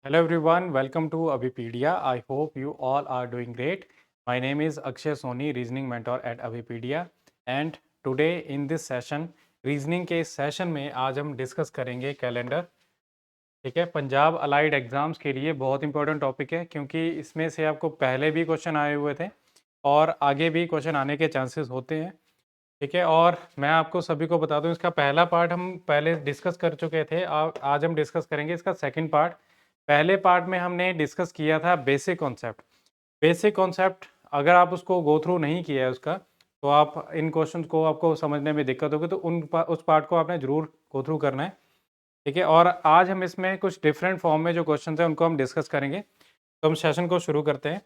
Hello everyone, welcome to Avipedia. I hope you all are doing great. My name is Akshay Soni, Reasoning Mentor at Avipedia. And today in this session, reasoning के इस session में आज हम discuss करेंगे calendar. ठीक है, Punjab allied exams के लिए बहुत इंपॉर्टेंट टॉपिक है क्योंकि इसमें से आपको पहले भी क्वेश्चन आए हुए थे और आगे भी क्वेश्चन आने के चांसेस होते हैं। ठीक है, और मैं आपको सभी को बता दूं, इसका पहला पार्ट हम पहले डिस्कस कर चुके थे। आज हम डिस्कस करेंगे इसका सेकंड पार्ट। पहले पार्ट में हमने डिस्कस किया था बेसिक कॉन्सेप्ट। बेसिक कॉन्सेप्ट अगर आप उसको गो थ्रू नहीं किया है उसका, तो आप इन क्वेश्चन को आपको समझने में दिक्कत होगी, तो उस पार्ट को आपने ज़रूर गो थ्रू करना है। ठीक है, और आज हम इसमें कुछ डिफरेंट फॉर्म में जो क्वेश्चन हैं उनको हम डिस्कस करेंगे। तो हम सेशन को शुरू करते हैं।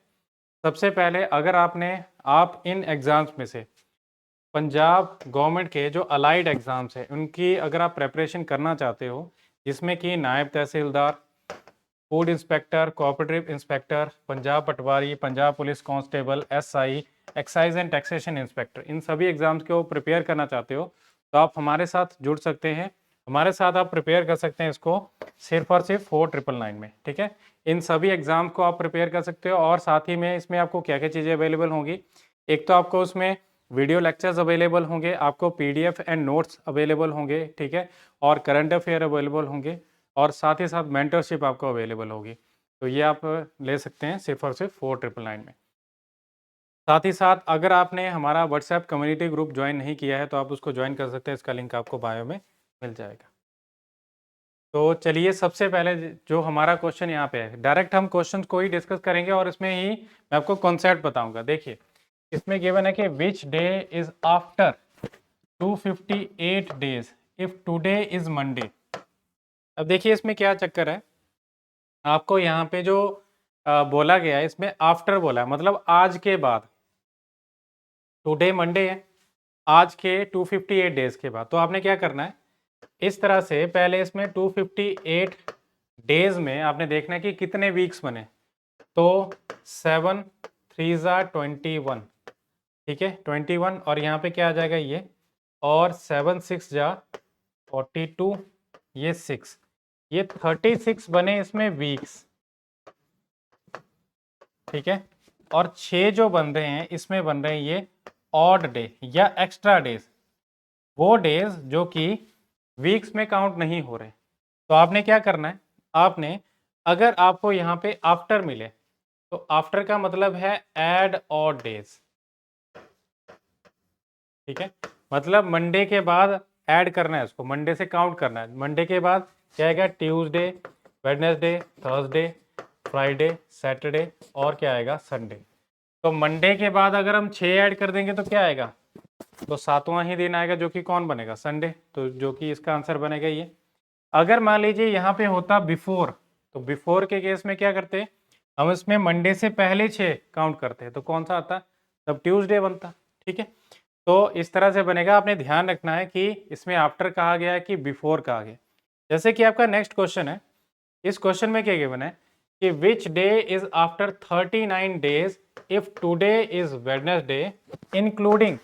सबसे पहले अगर आप इन एग्ज़ाम्स में से पंजाब गवर्नमेंट के जो अलाइड एग्ज़ाम्स हैं उनकी अगर आप प्रेपरेशन करना चाहते हो, जिसमें कि नायब तहसीलदार, food inspector, cooperative inspector, Punjab पटवारी, Punjab police constable, SI, excise and taxation inspector, इन सभी एग्जाम्स को प्रिपेयर करना चाहते हो तो आप हमारे साथ जुड़ सकते हैं। हमारे साथ आप प्रिपेयर कर सकते हैं इसको सिर्फ और सिर्फ 4999 में। ठीक है, इन सभी एग्जाम को आप प्रिपेयर कर सकते हो और साथ ही में इसमें आपको क्या क्या चीज़ें अवेलेबल होंगी। एक तो आपको उसमें वीडियो लेक्चर्स अवेलेबल होंगे, आपको पीडीएफ एंड नोट्स अवेलेबल होंगे। ठीक है, और करंट अफेयर अवेलेबल होंगे और साथ ही साथ मेंटरशिप आपको अवेलेबल होगी। तो ये आप ले सकते हैं सिर्फ और सिर्फ 4999 में। साथ ही साथ अगर आपने हमारा व्हाट्सएप कम्युनिटी ग्रुप ज्वाइन नहीं किया है तो आप उसको ज्वाइन कर सकते हैं, इसका लिंक आपको बायो में मिल जाएगा। तो चलिए, सबसे पहले जो हमारा क्वेश्चन यहाँ पे है, डायरेक्ट हम क्वेश्चन को ही डिस्कस करेंगे और इसमें ही मैं आपको कॉन्सेप्ट बताऊंगा। देखिए, इसमें गिवन है कि which day is after 258 days if today is Monday. अब देखिए इसमें क्या चक्कर है, आपको यहाँ पे जो बोला गया है इसमें आफ्टर बोला है, मतलब आज के बाद। टुडे मंडे है, आज के 258 डेज के बाद। तो आपने क्या करना है, इस तरह से पहले इसमें 258 डेज में आपने देखना है कि कितने वीक्स बने। तो 7 3 ज़ा 21, ठीक है 21, और यहाँ पे क्या आ जाएगा ये, और 7 6 जा 42, ये 6, ये 36 बने इसमें वीक्स। ठीक है, और 6 जो बन रहे हैं इसमें बन रहे हैं ये ऑड डे या एक्स्ट्रा डेज, वो डेज जो कि वीक्स में काउंट नहीं हो रहे। तो आपने क्या करना है, आपने अगर आपको यहाँ पे आफ्टर मिले तो आफ्टर का मतलब है ऐड ऑड डेज। ठीक है, मतलब मंडे के बाद ऐड करना है उसको, मंडे से काउंट करना है। मंडे के बाद क्या आएगा, Tuesday, Wednesday, Thursday, Friday, Saturday और क्या आएगा, संडे। तो मंडे के बाद अगर हम 6 ऐड कर देंगे तो क्या आएगा, तो 7वां ही दिन आएगा जो कि कौन बनेगा, संडे। तो जो कि इसका आंसर बनेगा ये। अगर मान लीजिए यहाँ पे होता बिफोर, तो बिफोर के केस में क्या करते, हम इसमें मंडे से पहले 6 काउंट करते हैं तो कौन सा आता, तब ट्यूसडे बनता। ठीक है, तो इस तरह से बनेगा। आपने ध्यान रखना है कि इसमें आफ्टर कहा गया है कि बिफोर कहा गया। जैसे कि आपका नेक्स्ट क्वेश्चन है, इस क्वेश्चन में क्या गिवन है कि which day is after 39 days if today is Wednesday including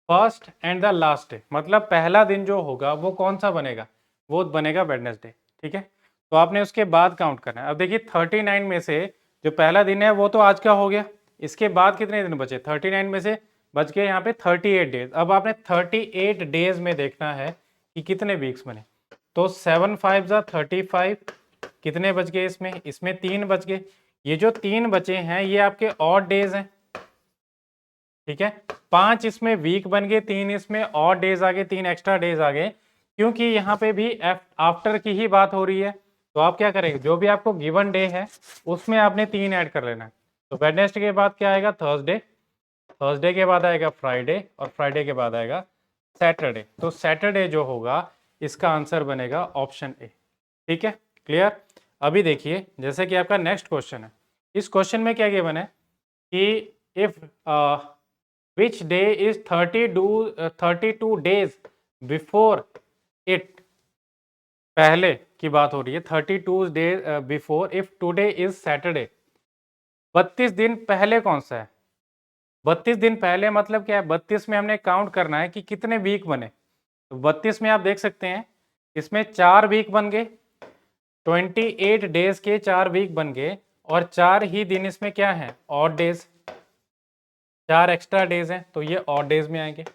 first and the last day. मतलब पहला दिन जो होगा वो कौन सा बनेगा, वो बनेगा वेडनेसडे। ठीक है, तो आपने उसके बाद काउंट करना है। अब देखिए 39 में से जो पहला दिन है वो तो आज का हो गया, इसके बाद कितने दिन बचे, 39 में से बच गए यहाँ पे 38 डेज। अब आपने 38 डेज में देखना है कि कितने वीक्स बने। तो 7 5 ज़ा 35, कितने बच गए इसमें, इसमें 3 बच गए। ये जो 3 बचे हैं ये आपके ऑड डेज हैं। ठीक है, 5 इसमें वीक बन गए, 3 इसमें ऑड डेज आ गए, 3 एक्स्ट्रा डेज आ गए। क्योंकि यहाँ पे भी आफ्टर की ही बात हो रही है, तो आप क्या करेंगे, जो भी आपको गिवन डे है उसमें आपने 3 ऐड कर लेना है। तो वेडनेसडे के बाद क्या आएगा, थर्सडे, थर्सडे के बाद आएगा फ्राइडे, और फ्राइडे के बाद आएगा सैटरडे। तो सैटरडे जो होगा इसका आंसर बनेगा ऑप्शन ए। ठीक है, क्लियर। अभी देखिए जैसे कि आपका नेक्स्ट क्वेश्चन है, इस क्वेश्चन में क्या गिवन है कि if which day is 32 days before it, पहले की बात हो रही है, 32 days before if today is Saturday. 32 दिन पहले कौन सा है, 32 दिन पहले मतलब क्या है, 32 में हमने काउंट करना है कि कितने वीक बने। तो 32 में आप देख सकते हैं इसमें 4 वीक बन गए, 28 डेज के 4 वीक बन गए और 4 ही दिन इसमें क्या है, ऑड डेज, 4 एक्स्ट्रा डेज हैं तो ये ऑड डेज में आएंगे।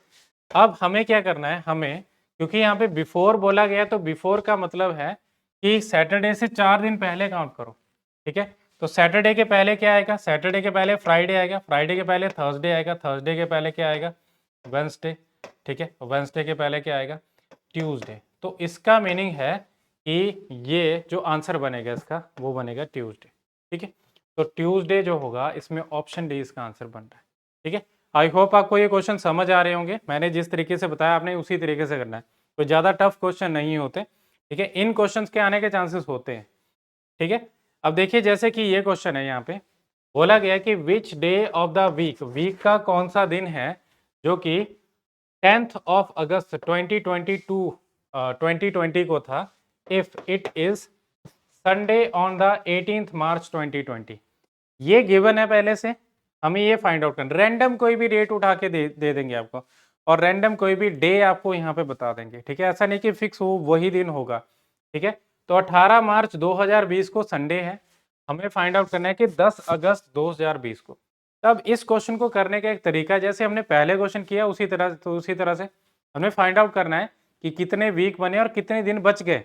अब हमें क्या करना है, हमें क्योंकि यहाँ पे बिफोर बोला गया तो बिफोर का मतलब है कि सैटरडे से 4 दिन पहले काउंट करो, ठीक है। तो सैटरडे के पहले क्या आएगा, सैटरडे के पहले फ्राइडे आएगा, फ्राइडे के पहले थर्सडे आएगा, थर्सडे के पहले क्या आएगा, वेंसडे, ठीक है। वेंसडे के पहले क्या आएगा, ट्यूसडे। तो इसका मीनिंग है कि ये जो आंसर बनेगा इसका वो बनेगा ट्यूसडे, ठीक है। तो ट्यूसडे जो होगा इसमें ऑप्शन डी इसका आंसर बन रहा है, ठीक है। आई होप आपको ये क्वेश्चन समझ आ रहे होंगे, मैंने जिस तरीके से बताया आपने उसी तरीके से करना है, कोई ज़्यादा टफ क्वेश्चन नहीं होते, ठीक है। इन क्वेश्चंस के आने के चांसेस होते हैं, ठीक है। अब देखिए जैसे कि ये क्वेश्चन है, यहाँ पे बोला गया कि which day of the week, week का कौन सा दिन है जो कि 10th ऑफ अगस्त 2020 को था, if it is Sunday on the 18th मार्च 2020। ये गिवन है पहले से, हमें ये फाइंड आउट करना, रैंडम कोई भी डेट उठा के दे देंगे आपको और रैंडम कोई भी डे आपको यहाँ पे बता देंगे, ठीक है। ऐसा नहीं कि फिक्स हो वही दिन होगा, ठीक है। तो 18 मार्च 2020 को संडे है, हमें फाइंड आउट करना है कि 10 अगस्त 2020 को। तब इस क्वेश्चन को करने का एक तरीका, जैसे हमने पहले क्वेश्चन किया उसी तरह से हमें फाइंड आउट करना है कि कितने वीक बने और कितने दिन बच गए।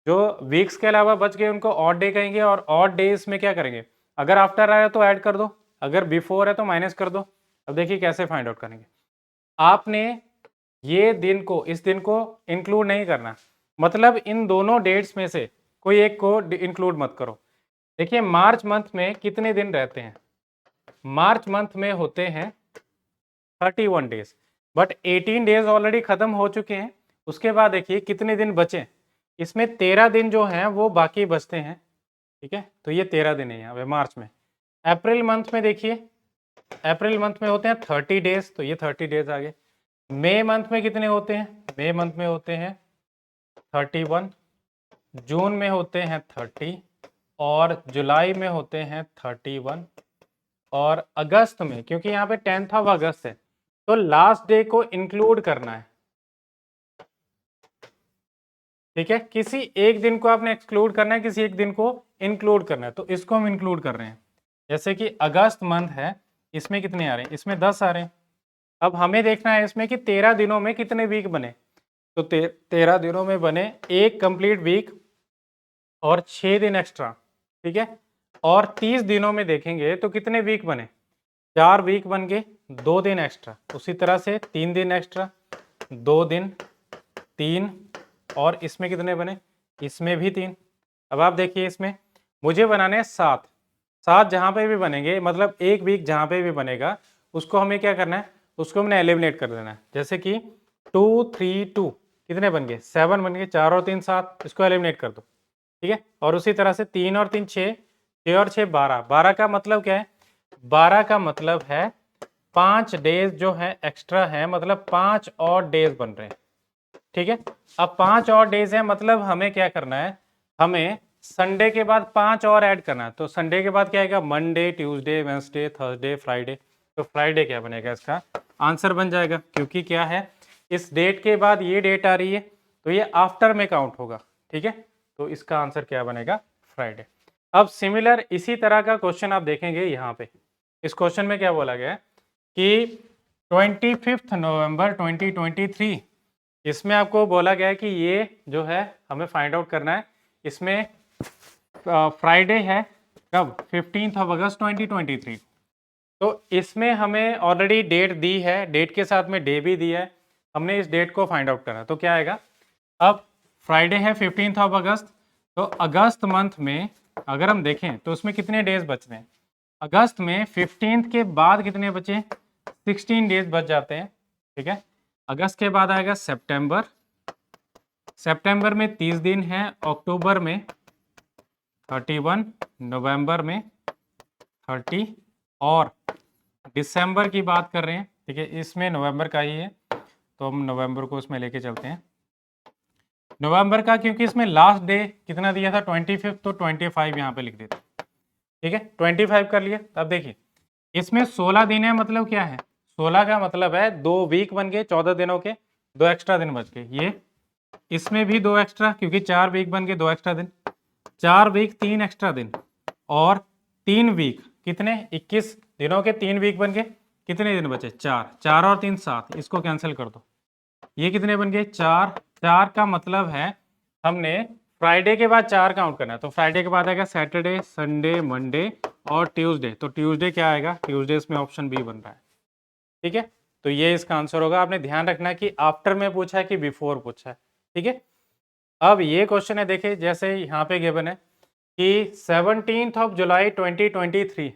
जो वीक्स के अलावा बच गए उनको ऑड डे कहेंगे और ऑड डेज में क्या करेंगे, अगर आफ्टर आया तो ऐड कर दो, अगर बिफोर है तो माइनस कर दो। अब देखिए कैसे फाइंड आउट करेंगे, आपने ये दिन को इस दिन को इंक्लूड नहीं करना, मतलब इन दोनों डेट्स में से कोई एक को इंक्लूड मत करो। देखिए मार्च मंथ में कितने दिन रहते हैं, मार्च मंथ में होते हैं 31 डेज, बट 18 डेज ऑलरेडी खत्म हो चुके हैं। उसके बाद देखिए कितने दिन बचे, इसमें 13 दिन जो हैं वो बाकी बचते हैं, ठीक है। तो ये 13 दिन है यहाँ पे मार्च में। अप्रैल मंथ में देखिए, अप्रैल मंथ में होते हैं 30 डेज, तो ये 30 डेज आ गए। मई मंथ में कितने होते हैं, मई मंथ में होते हैं 31, जून में होते हैं 30 और जुलाई में होते हैं 31 और अगस्त में, क्योंकि यहाँ पे 10th ऑफ अगस्त है तो लास्ट डे को इंक्लूड करना है, ठीक है। किसी एक दिन को आपने एक्सक्लूड करना है, किसी एक दिन को इंक्लूड करना है, तो इसको हम इंक्लूड कर रहे हैं। जैसे कि अगस्त मंथ है, इसमें कितने आ रहे हैं, इसमें 10 आ रहे हैं। अब हमें देखना है इसमें कि 13 दिनों में कितने वीक बने, तो 13 दिनों में बने एक कंप्लीट वीक और 6 दिन एक्स्ट्रा, ठीक है। और 30 दिनों में देखेंगे तो कितने वीक बने, 4 वीक बन गए, 2 दिन एक्स्ट्रा, उसी तरह से 3 दिन एक्स्ट्रा, 2 दिन, 3 और इसमें कितने बने, इसमें भी 3। अब आप देखिए इसमें मुझे बनाने हैं 7, 7 जहाँ पे भी बनेंगे, मतलब एक वीक जहाँ पे भी बनेगा उसको हमें क्या करना है, उसको हमने एलिमिनेट कर देना है। जैसे कि 2 3 2 कितने बन गए, 7 बन गए, 4 और 3 7, इसको एलिमिनेट कर दो, ठीक है। और उसी तरह से 3 और 3 6, 6 और 6 12, 12 का मतलब क्या है, 12 का मतलब है 5 डेज जो है एक्स्ट्रा है, मतलब 5 और डेज बन रहे हैं, ठीक है। अब 5 और डेज है, मतलब हमें क्या करना है, हमें संडे के बाद 5 और ऐड करना है। तो संडे के बाद क्या आएगा, Monday, Tuesday, Wednesday, Thursday, Friday. तो फ्राइडे क्या बनेगा, इसका आंसर बन जाएगा, क्योंकि क्या है इस डेट के बाद ये डेट आ रही है तो ये आफ्टर में काउंट होगा, ठीक है। तो इसका आंसर क्या बनेगा, फ्राइडे। अब सिमिलर इसी तरह का क्वेश्चन आप देखेंगे यहाँ पे, इस क्वेश्चन में क्या बोला गया है कि 25 नवंबर 2023, इसमें आपको बोला गया है कि ये जो है हमें फाइंड आउट करना है, इसमें फ्राइडे है कब, 15 अगस्त 2023। तो इसमें हमें ऑलरेडी डेट दी है, डेट के साथ में डे भी दिया है, हमने इस डेट को फाइंड आउट करना है। तो क्या आएगा, अब फ्राइडे है 15 अगस्त, तो अगस्त मंथ में अगर हम देखें तो उसमें कितने डेज बच रहे हैं, अगस्त में 15 के बाद कितने बचे, 16 डेज बच जाते हैं, ठीक है। अगस्त के बाद आएगा सितंबर, सितंबर में 30 दिन है, अक्टूबर में 31, नवंबर में 30 और दिसंबर की बात कर रहे हैं, ठीक है। इसमें नवंबर का ही है तो हम नवंबर को उसमें लेके चलते हैं, नवंबर का, क्योंकि इसमें लास्ट डे कितना दिया था 25, तो 25 यहाँ पे लिख देते, ठीक है। 25 कर लिए। अब देखिए इसमें 16 दिन है, मतलब क्या है, 16 का मतलब है 2 वीक बन गए 14 दिनों के, 2 एक्स्ट्रा दिन बच गए, ये इसमें भी 2 एक्स्ट्रा, क्योंकि 4 वीक बन गए 2 एक्स्ट्रा दिन, 4 वीक 3 एक्स्ट्रा दिन और 3 वीक कितने 21 दिनों के 3 वीक बन गए, कितने दिन बचे 4, 4 और 3 7, इसको कैंसिल कर दो, ये कितने बन गए 4, 4 का मतलब है हमने फ्राइडे के बाद 4 काउंट करना है, तो फ्राइडे के बाद आएगा सैटरडे संडे मंडे और ट्यूसडे, तो ट्यूसडे क्या आएगा, ट्यूसडे इसमें ऑप्शन बी बन रहा है। ठीक है, तो ये इसका आंसर होगा। आपने ध्यान रखना है कि आफ्टर में पूछा है कि बिफोर पूछा है। ठीक है, अब ये क्वेश्चन है, देखिए जैसे यहाँ पे गिवन है कि 17 ऑफ जुलाई 2023,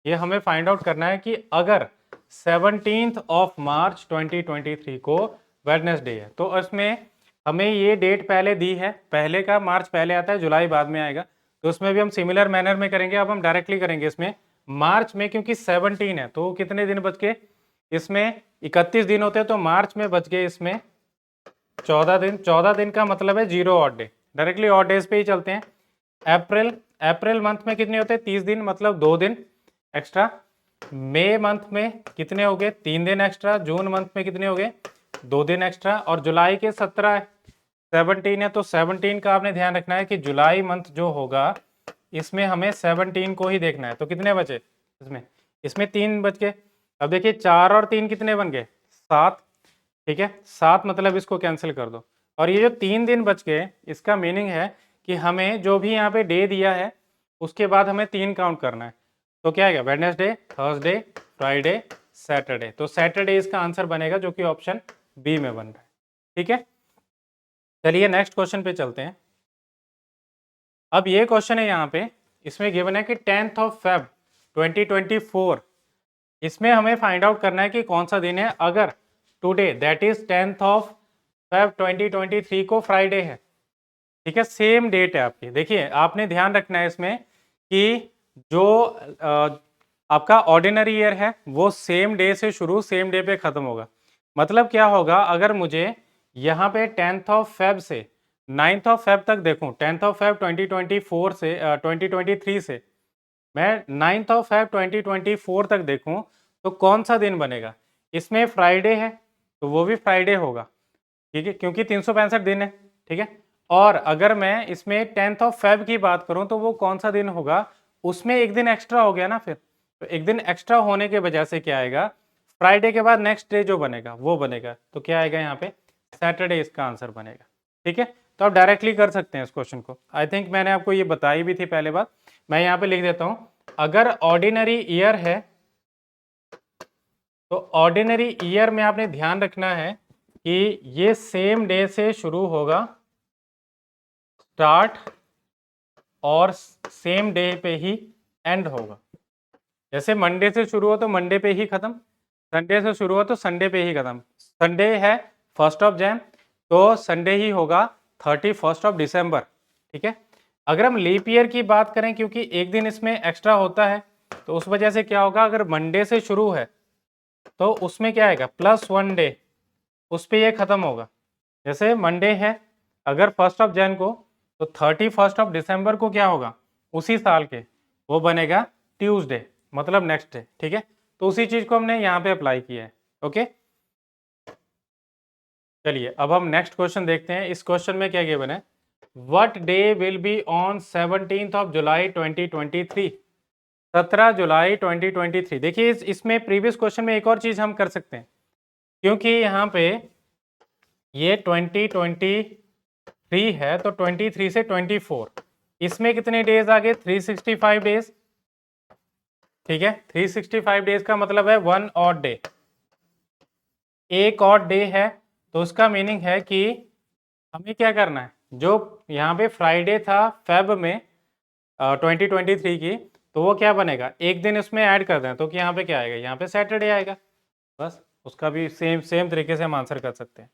ये हमें फाइंड आउट करना है कि अगर 17 ऑफ मार्च 2023 को वेडनेसडे है, तो इसमें हमें ये डेट पहले दी है, पहले का मार्च पहले आता है, जुलाई बाद में आएगा, तो उसमें भी हम सिमिलर मैनर में करेंगे। अब हम डायरेक्टली करेंगे इसमें मार्च में, क्योंकि 17 है तो कितने दिन बच गए, इसमें 31 दिन होते हैं, तो मार्च में बच गए इसमें 14 दिन। 14 दिन का मतलब है 0 odd day, directly odd days पे ही चलते हैं। अप्रैल, अप्रैल मंथ में कितने होते हैं 30 दिन, मतलब 2 दिन एक्स्ट्रा। मई मंथ में कितने हो गए 3 दिन एक्स्ट्रा। जून मंथ में कितने हो गए 2 दिन एक्स्ट्रा। और जुलाई के 17 17 है, तो 17 का आपने ध्यान रखना है कि जुलाई मंथ जो होगा इसमें हमें 17 को ही देखना है, तो कितने बचे इसमें 3 बच गए। अब देखिए 4 और 3 कितने बन गए 7। ठीक है, 7 मतलब इसको कैंसिल कर दो, और ये जो 3 दिन बच गए इसका मीनिंग है कि हमें जो भी यहाँ पे डे दिया है उसके बाद हमें 3 काउंट करना है, तो क्या आएगा वेडनेसडे, थर्सडे, फ्राइडे, सैटरडे, तो सैटरडे इसका आंसर बनेगा, जो कि ऑप्शन बी में बन रहा है। ठीक है, चलिए नेक्स्ट क्वेश्चन पे चलते हैं। अब ये क्वेश्चन है यहाँ पे, इसमें गिवन है कि 10 ऑफ फेब 2024, इसमें हमें फाइंड आउट करना है कि कौन सा दिन है अगर today that is 10 of Feb 2023 को फ्राइडे है। ठीक है, सेम डेट है आपकी। देखिए आपने ध्यान रखना है इसमें कि जो आपका ऑर्डिनरी ईयर है वो सेम डे से शुरू सेम डे पे खत्म होगा। मतलब क्या होगा, अगर मुझे यहाँ पे 10 ऑफ फेब से 9 ऑफ फेब तक देखूँ, 10 ऑफ फेब 2024 से 2023 से मैं 9 ऑफ फेब 2024 तक देखूं, तो कौन सा दिन बनेगा, इसमें फ्राइडे है तो वो भी फ्राइडे होगा। ठीक है, क्योंकि 365 दिन है। ठीक है, और अगर मैं इसमें 10 ऑफ फेब की बात करूं तो वो कौन सा दिन होगा, उसमें एक दिन एक्स्ट्रा हो गया ना, फिर तो एक दिन एक्स्ट्रा होने के वजह से क्या आएगा, फ्राइडे के बाद नेक्स्ट डे जो बनेगा वो बनेगा, तो क्या आएगा यहाँ पे सैटरडे इसका आंसर बनेगा। ठीक है, तो आप डायरेक्टली कर सकते हैं इस क्वेश्चन को। आई थिंक मैंने आपको ये बताई भी थी पहले बात, मैं यहाँ पे लिख देता हूँ। अगर ऑर्डिनरी ईयर है तो ऑर्डिनरी ईयर में आपने ध्यान रखना है कि ये सेम डे से शुरू होगा स्टार्ट और सेम डे पे ही एंड होगा। जैसे मंडे से शुरू हो तो मंडे पे ही खत्म, संडे से शुरू हो तो संडे पे ही खत्म। संडे है 1 ऑफ जैन, तो संडे ही होगा 31 ऑफ दिसंबर। ठीक है, अगर हम लीप ईयर की बात करें, क्योंकि एक दिन इसमें एक्स्ट्रा होता है, तो उस वजह से क्या होगा, अगर मंडे से शुरू है तो उसमें क्या आएगा +1 डे, उस पर यह खत्म होगा। जैसे मंडे है अगर 1 ऑफ जैन को, तो 31 ऑफ दिसंबर को क्या होगा उसी साल के, वो बनेगा ट्यूसडे, मतलब नेक्स्ट डे। ठीक है, तो उसी चीज को हमने यहाँ पे अप्लाई किया है। ओके, चलिए अब हम नेक्स्ट क्वेश्चन देखते हैं। इस क्वेश्चन में क्या गिवन है, what day will be on 17 of July 2023, 17 जुलाई 2023। देखिए इसमें प्रीवियस क्वेश्चन में एक और चीज हम कर सकते हैं, क्योंकि यहाँ पे ये 2023 है, तो 23 से 24 इसमें कितने डेज आ गए 365 डेज। ठीक है, 365 डेज का मतलब है 1 ऑड डे, एक ऑड डे है, तो उसका मीनिंग है कि हमें क्या करना है, जो यहाँ पे फ्राइडे था फेब में 2023 की, तो वो क्या बनेगा एक दिन इसमें ऐड कर दें, तो कि यहाँ पे क्या आएगा, यहाँ पे सैटरडे आएगा। बस उसका भी सेम तरीके से हम आंसर कर सकते हैं।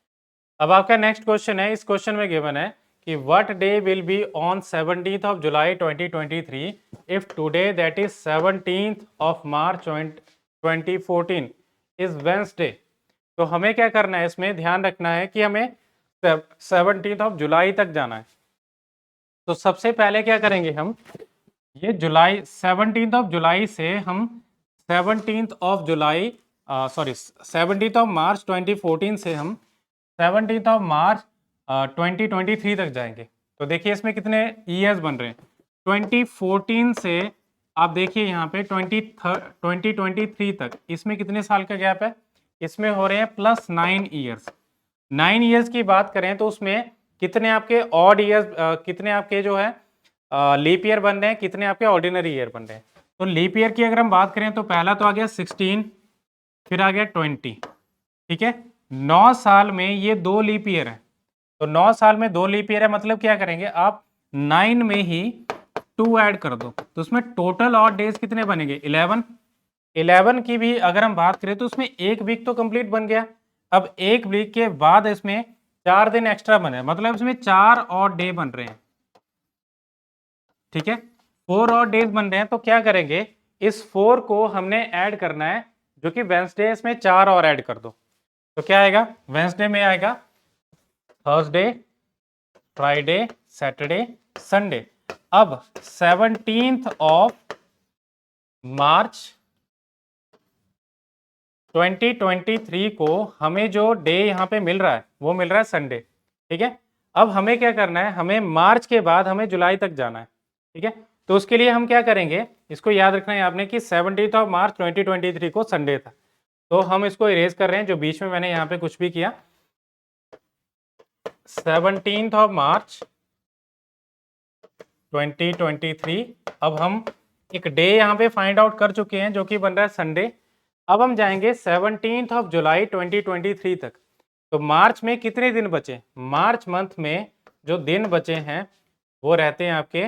अब आपका नेक्स्ट क्वेश्चन है, इस क्वेश्चन में गिवन है कि what day will be on 17 of July 2023 if today that is 17 of March 2014 is Wednesday. तो हमें क्या करना है, इसमें ध्यान रखना है कि हमें 17 ऑफ जुलाई तक जाना है। तो सबसे पहले क्या करेंगे हम, ये जुलाई 17 ऑफ जुलाई से हम 17 ऑफ जुलाई 17 ऑफ मार्च 2014 से हम 17 ऑफ मार्च 2023 तक जाएंगे। तो देखिए इसमें कितने ईयर्स बन रहे हैं, 2014 से आप देखिए यहाँ पे 2023 तक, इसमें कितने साल का गैप है, इसमें हो रहे हैं +9 ईयर्स। 9 ईयर्स की बात करें तो उसमें कितने आपके ऑड ईयर्स, कितने आपके जो है लीप ईयर बन रहे हैं, कितने आपके ऑर्डिनरी ईयर बन रहे हैं। तो लीप ईयर की अगर हम बात करें तो पहला तो आ गया 16, फिर आ गया 20, ठीक है। 9 साल में ये 2 लीप ईयर है, तो 9 साल में 2 लीप ईयर है, मतलब क्या करेंगे आप 9 में ही 2 ऐड कर दो, तो उसमें टोटल ऑड डेज कितने बनेंगे, 11। 11 की भी अगर हम बात करें तो उसमें एक वीक तो कंप्लीट बन गया। अब एक वीक के बाद इसमें 4 दिन एक्स्ट्रा बने, मतलब इसमें 4 और डे बन रहे हैं, ठीक है। 4 और डेज बन रहे हैं, तो क्या करेंगे, इस 4 को हमने ऐड करना है, जो कि वेंसडे, इसमें 4 और ऐड कर दो, तो क्या आएगा, वेंसडे में आएगा थर्सडे, फ्राइडे, सैटरडे, संडे। अब 17th ऑफ मार्च 2023 को हमें जो डे यहाँ पे मिल रहा है वो मिल रहा है संडे, ठीक है। अब हमें क्या करना है, हमें मार्च के बाद हमें जुलाई तक जाना है, ठीक है। तो उसके लिए हम क्या करेंगे, इसको याद रखना है आपने कि 17th ऑफ मार्च 2023 को संडे था, तो हम इसको इरेज कर रहे हैं, जो बीच में मैंने यहाँ पे कुछ भी किया। 17th ऑफ मार्च 2023, अब हम एक डे यहाँ पे फाइंड आउट कर चुके हैं जो कि बन रहा है संडे। अब हम जाएंगे 17th ऑफ जुलाई 2023 तक, तो मार्च में कितने दिन बचे, मार्च मंथ में जो दिन बचे हैं वो रहते हैं आपके,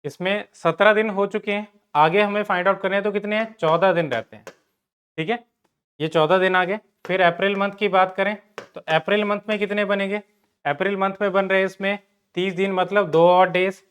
इसमें 17 दिन हो चुके हैं, आगे हमें फाइंड आउट करने हैं तो कितने हैं, 14 दिन रहते हैं, ठीक है। ये 14 दिन आ गए। फिर अप्रैल मंथ की बात करें तो अप्रैल मंथ में कितने बनेंगे, अप्रैल मंथ में बन रहे हैं इसमें 30 दिन, मतलब 2 और डेज,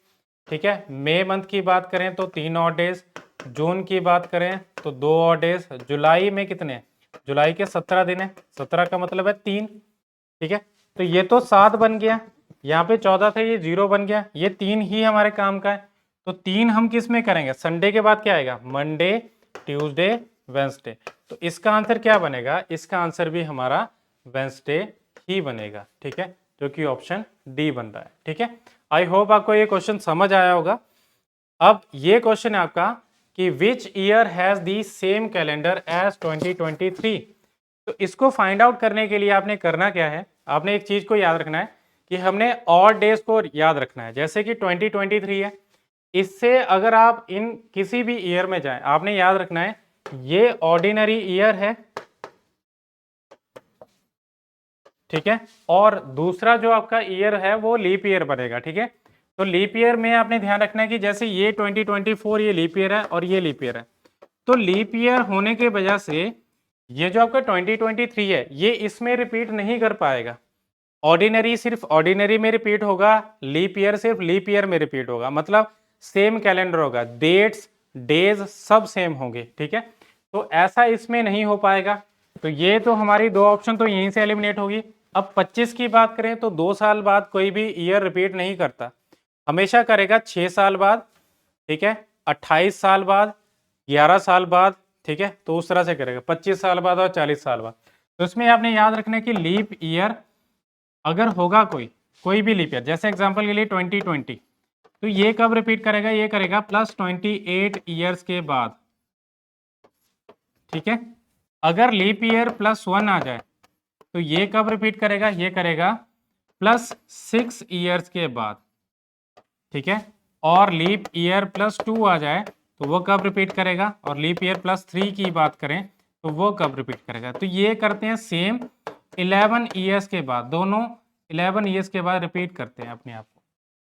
ठीक है। मई मंथ की बात करें तो 3 और डेज, जून की बात करें तो 2 और डेज, जुलाई में कितने, जुलाई के 17 दिन है, 17 का मतलब है 3, ठीक है। तो ये तो 7 बन गया, यहाँ पे 14 था, ये 0 बन गया, ये 3 ही हमारे काम का है। तो 3 हम किस में करेंगे, संडे के बाद क्या आएगा, मंडे, ट्यूसडे, वेंसडे। तो इसका आंसर क्या बनेगा, इसका आंसर भी हमारा वेंसडे ही बनेगा, ठीक है, जो कि ऑप्शन डी बन रहा है, ठीक है। आई होप आपको ये क्वेश्चन समझ आया होगा। अब ये क्वेश्चन है आपका कि which year has the same calendar as 2023। तो इसको फाइंड आउट करने के लिए आपने करना क्या है, आपने एक चीज को याद रखना है कि हमने ऑड डेज को याद रखना है, जैसे कि 2023 है, इससे अगर आप इन किसी भी ईयर में जाएं, आपने याद रखना है ये ऑर्डिनरी ईयर है, ठीक है, और दूसरा जो आपका ईयर है वो लीप ईयर बनेगा, ठीक है। तो लीप ईयर में आपने ध्यान रखना है कि जैसे ये 2024 ये लीप ईयर है और ये लीप ईयर है, तो लीप ईयर होने के वजह से ये जो आपका 2023 है ये इसमें रिपीट नहीं कर पाएगा, ऑर्डिनरी सिर्फ ऑर्डिनरी में रिपीट होगा, लीप ईयर सिर्फ लीप ईयर में रिपीट होगा, मतलब सेम कैलेंडर होगा, डेट्स डेज सब सेम होंगे, ठीक है। तो ऐसा इसमें नहीं हो पाएगा, तो ये तो हमारी 2 ऑप्शन तो यहीं से एलिमिनेट होगी। अब 25 की बात करें तो 2 साल बाद कोई भी ईयर रिपीट नहीं करता, हमेशा करेगा 6 साल बाद, ठीक है, 28 साल बाद, 11 साल बाद, ठीक है, तो उस तरह से करेगा 25 साल बाद और 40 साल बाद। तो इसमें आपने याद रखना है कि लीप ईयर अगर होगा कोई भी लीप ईयर, जैसे एग्जांपल के लिए 2020, तो ये कब रिपीट करेगा, ये करेगा +28 ईयर्स के बाद, ठीक है। अगर लीप ईयर +1 आ जाए तो ये कब रिपीट करेगा, ये करेगा +6 ईयर्स के बाद, ठीक है। और लीप ईयर +2 आ जाए तो वो कब रिपीट करेगा, और लीप ईयर +3 की बात करें तो वो कब रिपीट करेगा। तो ये करते हैं सेम 11 ईयर्स के बाद, दोनों 11 ईयर्स के बाद रिपीट करते हैं अपने आप को,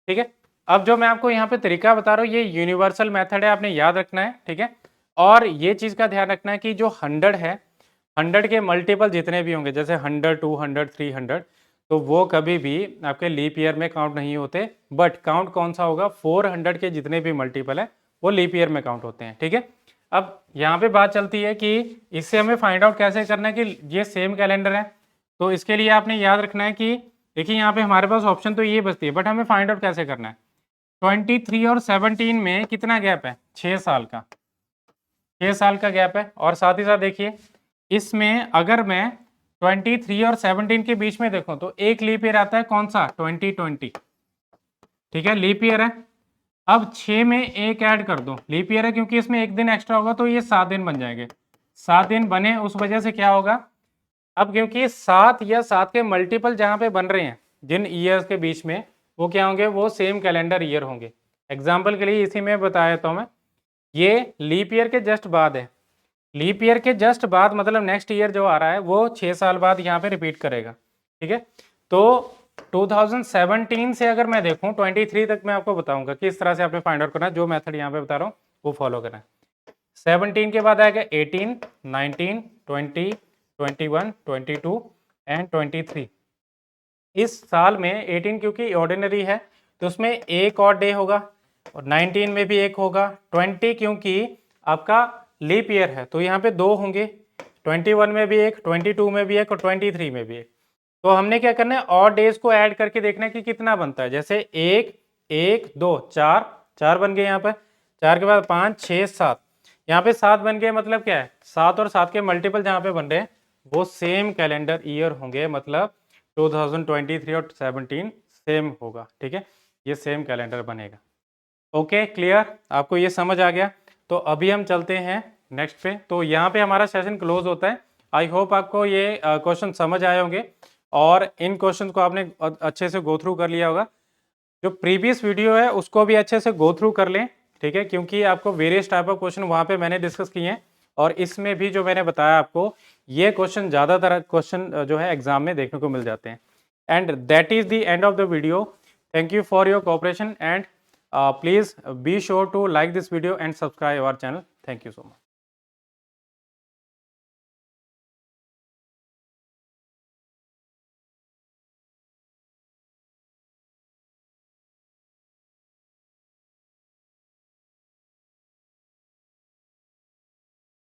ठीक है। अब जो मैं आपको यहाँ पे तरीका बता रहा हूँ ये यूनिवर्सल मेथड है, आपने याद रखना है, ठीक है। और ये चीज़ का ध्यान रखना है कि जो 100 है, 100 के मल्टीपल जितने भी होंगे, जैसे 100, 200, 300, तो वो कभी भी आपके लीप ईयर में काउंट नहीं होते, बट काउंट कौन सा होगा, 400 के जितने भी मल्टीपल है वो लीप ईयर में काउंट होते हैं, ठीक है। अब यहाँ पे बात चलती है कि इससे हमें फाइंड आउट कैसे करना है कि ये सेम कैलेंडर है। तो इसके लिए आपने याद रखना है कि देखिए यहाँ पे हमारे पास ऑप्शन तो ये बचती है, बट हमें फाइंड आउट कैसे करना है। 23 और 17 में कितना गैप है, 6 साल का, 6 साल का गैप है। और साथ ही साथ देखिए इसमें अगर मैं 23 और 17 के बीच में देखूं तो एक लीप ईयर आता है कौन सा, 2020, ठीक है, लीप ईयर है। अब 6 में एक ऐड कर दो, लीप ईयर है क्योंकि इसमें एक दिन एक्स्ट्रा होगा तो ये 7 दिन बन जाएंगे। 7 दिन बने, उस वजह से क्या होगा, अब क्योंकि 7 या 7 के मल्टीपल जहाँ पे बन रहे हैं जिन ईयर्स के बीच में, वो क्या होंगे, वो सेम कैलेंडर ईयर होंगे। एग्जाम्पल के लिए इसी में बताया तो मैं, ये लीप ईयर के जस्ट बाद है, लीप ईयर के जस्ट बाद मतलब नेक्स्ट ईयर जो आ रहा है वो 6 साल बाद यहाँ पे रिपीट करेगा। ठीक है, तो 2017 से अगर मैं देखूँ 23 तक मैं आपको बताऊंगा किस तरह से आपने फाइंड आउट करना है, जो मेथड यहाँ पे बता रहा हूँ वो फॉलो करना है। 17 के बाद आएगा 18, 19, 20, 21, 22 एंड 23। इस साल में 18 क्योंकि ऑर्डिनरी है तो उसमें एक और डे होगा, और 19 में भी एक होगा, 20 क्योंकि आपका लीप ईयर है तो यहाँ पे 2 होंगे, 21 में भी एक, 22 में भी एक और 23 में भी एक। तो हमने क्या करना है, और डेज को ऐड करके देखना है कि कितना बनता है। जैसे 1, 1, 2, 4, 4 बन गए यहाँ पर, 4 के बाद 5, 6, 7, यहाँ पे 7 बन गए। मतलब क्या है, 7 और 7 के मल्टीपल जहाँ पे बन रहे हैं वो सेम कैलेंडर ईयर होंगे, मतलब 2023 और 17 सेम होगा। ठीक है, ये सेम कैलेंडर बनेगा। ओके, क्लियर, आपको ये समझ आ गया। तो अभी हम चलते हैं नेक्स्ट पे। तो यहाँ पे हमारा सेशन क्लोज होता है। आई होप आपको ये क्वेश्चन समझ आए होंगे और इन क्वेश्चन को आपने अच्छे से गो थ्रू कर लिया होगा। जो प्रीवियस वीडियो है उसको भी अच्छे से गो थ्रू कर लें, ठीक है, क्योंकि आपको वेरियस टाइप ऑफ क्वेश्चन वहाँ पे मैंने डिस्कस किए हैं और इसमें भी जो मैंने बताया आपको, ये क्वेश्चन ज़्यादातर क्वेश्चन जो है एग्जाम में देखने को मिल जाते हैं। And that is the end of the video. Thank you for your cooperation and please be sure to like this video and subscribe our channel. Thank you so much.